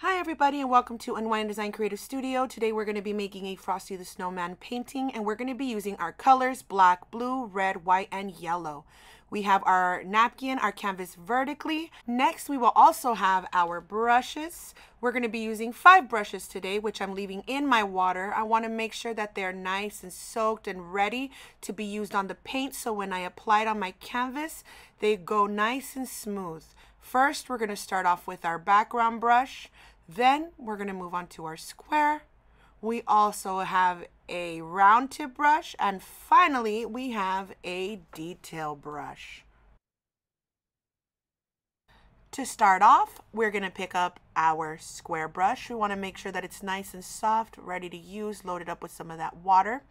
Hi everybody and welcome to Unwind Design Creative Studio. Today we're going to be making a Frosty the Snowman painting and we're going to be using our colors black, blue, red, white, and yellow. We have our napkin, our canvas vertically. Next we will also have our brushes. We're going to be using 5 brushes today, which I'm leaving in my water. I want to make sure that they're nice and soaked and ready to be used on the paint, so when I apply it on my canvas they go nice and smooth. First, we're going to start off with our background brush. Then we're going to move on to our square. We also have a round tip brush. And finally, we have a detail brush. To start off, we're going to pick up our square brush. We want to make sure that it's nice and soft, ready to use, loaded up with some of that water.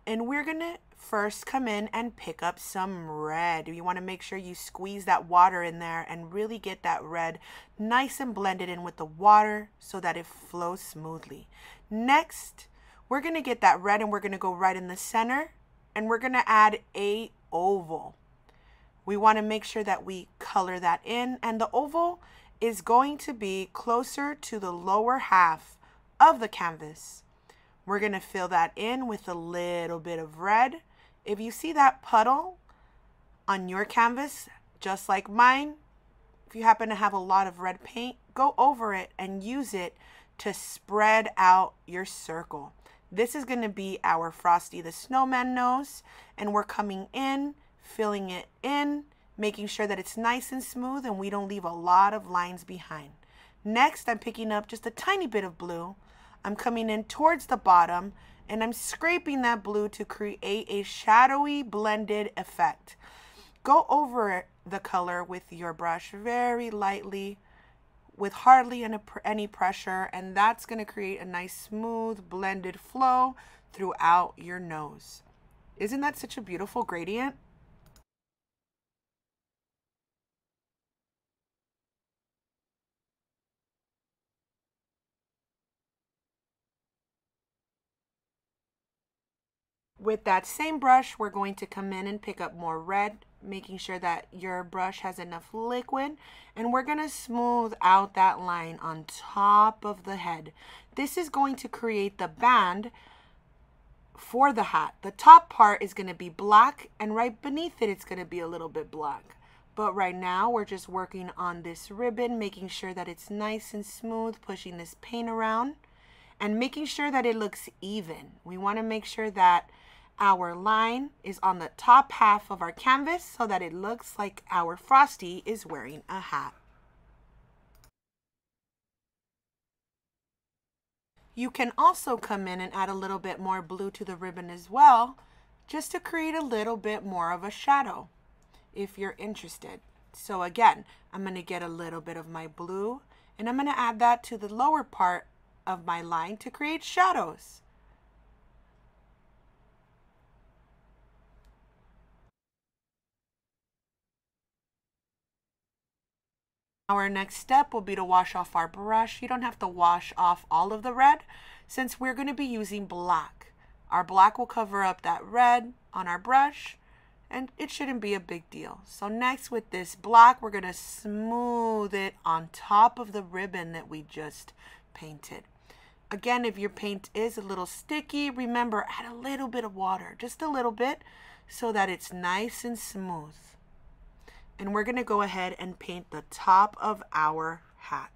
And we're going to first come in and pick up some red. You want to make sure you squeeze that water in there and really get that red nice and blended in with the water so that it flows smoothly. Next, we're going to get that red and we're going to go right in the center and we're going to add a oval. We want to make sure that we color that in, and the oval is going to be closer to the lower half of the canvas. We're going to fill that in with a little bit of red. If you see that puddle on your canvas, just like mine, if you happen to have a lot of red paint, go over it and use it to spread out your circle. This is going to be our Frosty the Snowman nose, and we're coming in, filling it in, making sure that it's nice and smooth and we don't leave a lot of lines behind. Next, I'm picking up just a tiny bit of blue. I'm coming in towards the bottom and I'm scraping that blue to create a shadowy blended effect. Go over the color with your brush very lightly with hardly any pressure, and that's going to create a nice smooth blended flow throughout your nose. Isn't that such a beautiful gradient? With that same brush, we're going to come in and pick up more red, making sure that your brush has enough liquid, and we're going to smooth out that line on top of the head. This is going to create the band for the hat. The top part is going to be black, and right beneath it, it's going to be a little bit black. But right now, we're just working on this ribbon, making sure that it's nice and smooth, pushing this paint around, and making sure that it looks even. We want to make sure that our line is on the top half of our canvas so that it looks like our Frosty is wearing a hat. You can also come in and add a little bit more blue to the ribbon as well, just to create a little bit more of a shadow if you're interested. So again, I'm going to get a little bit of my blue and I'm going to add that to the lower part of my line to create shadows. Our next step will be to wash off our brush. You don't have to wash off all of the red since we're going to be using black. Our black will cover up that red on our brush and it shouldn't be a big deal. So next, with this black, we're going to smooth it on top of the ribbon that we just painted. Again, if your paint is a little sticky, remember, add a little bit of water, just a little bit, so that it's nice and smooth. And we're going to go ahead and paint the top of our hat.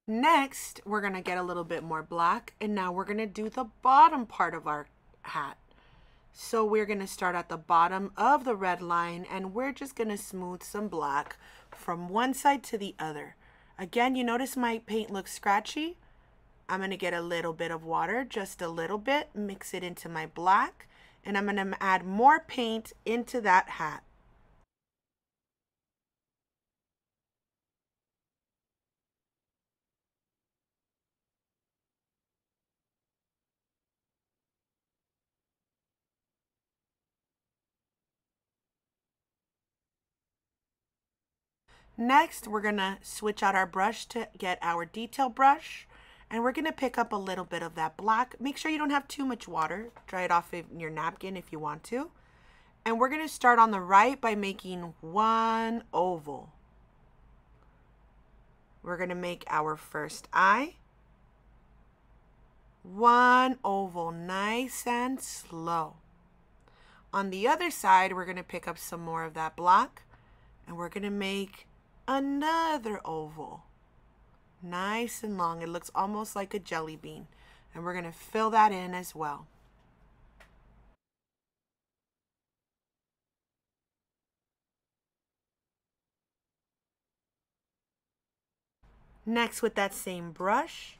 Next, we're going to get a little bit more black, and now we're going to do the bottom part of our hat. So we're going to start at the bottom of the red line, and we're just going to smooth some black from one side to the other. Again, you notice my paint looks scratchy. I'm going to get a little bit of water, just a little bit, mix it into my black, and I'm going to add more paint into that hat. Next, we're gonna switch out our brush to get our detail brush, and we're gonna pick up a little bit of that black. Make sure you don't have too much water. Dry it off in your napkin if you want to. And we're gonna start on the right by making one oval. We're gonna make our first eye. One oval, nice and slow. On the other side, we're gonna pick up some more of that black, and we're gonna make another oval. Nice and long. It looks almost like a jelly bean. And we're gonna fill that in as well. Next, with that same brush,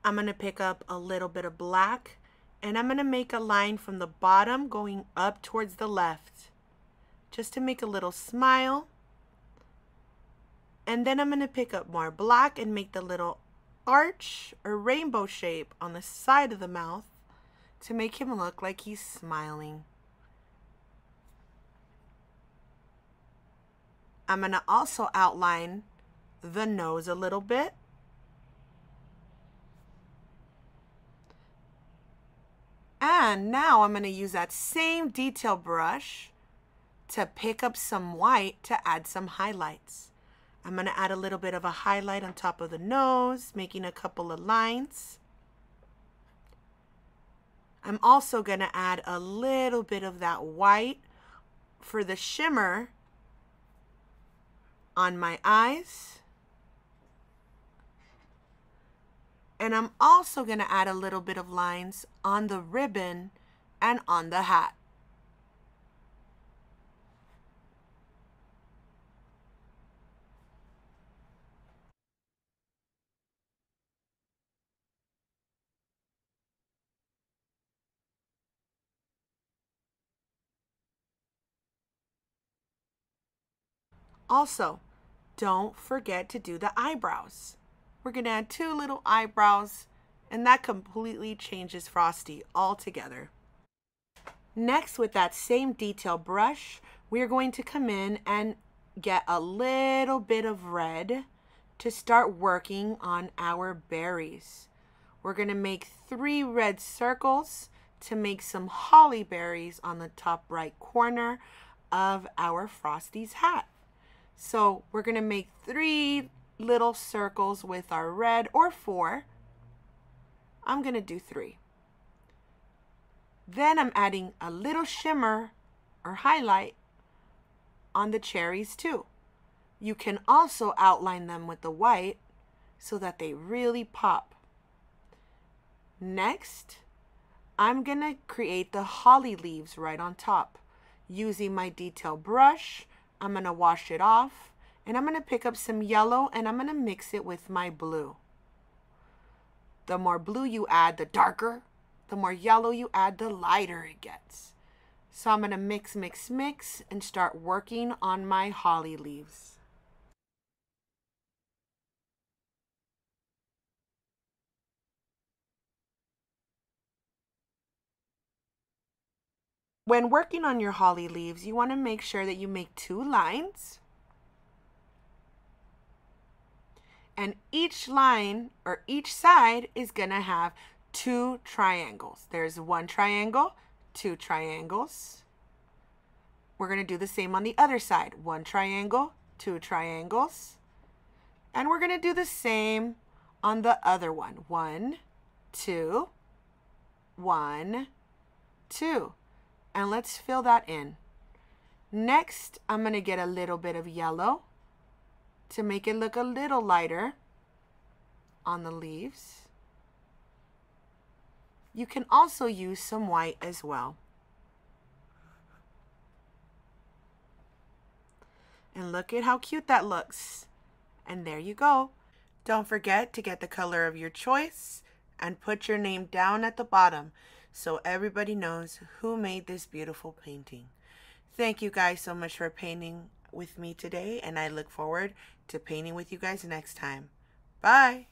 I'm gonna pick up a little bit of black, and I'm gonna make a line from the bottom going up towards the left, just to make a little smile. And then I'm gonna pick up more black and make the little arch or rainbow shape on the side of the mouth to make him look like he's smiling. I'm gonna also outline the nose a little bit. And now I'm gonna use that same detail brush to pick up some white to add some highlights. I'm going to add a little bit of a highlight on top of the nose, making a couple of lines. I'm also going to add a little bit of that white for the shimmer on my eyes. And I'm also going to add a little bit of lines on the ribbon and on the hat. Also, don't forget to do the eyebrows. We're going to add 2 little eyebrows, and that completely changes Frosty altogether. Next, with that same detail brush, we're going to come in and get a little bit of red to start working on our berries. We're going to make 3 red circles to make some holly berries on the top right corner of our Frosty's hat. So we're going to make 3 little circles with our red, or 4. I'm going to do 3. Then I'm adding a little shimmer or highlight on the cherries too. You can also outline them with the white so that they really pop. Next, I'm going to create the holly leaves right on top. Using my detail brush, I'm going to wash it off, and I'm going to pick up some yellow and I'm going to mix it with my blue. The more blue you add, the darker. The more yellow you add, the lighter it gets. So I'm going to mix, mix, mix and start working on my holly leaves. When working on your holly leaves, you want to make sure that you make 2 lines. And each line or each side is going to have 2 triangles. There's 1 triangle, 2 triangles. We're going to do the same on the other side. 1 triangle, 2 triangles. And we're going to do the same on the other one. 1, 2, 1, 2. And let's fill that in. Next, I'm going to get a little bit of yellow to make it look a little lighter on the leaves. You can also use some white as well. And look at how cute that looks. And there you go. Don't forget to get the color of your choice and put your name down at the bottom so everybody knows who made this beautiful painting. Thank you guys so much for painting with me today, and I look forward to painting with you guys next time. Bye!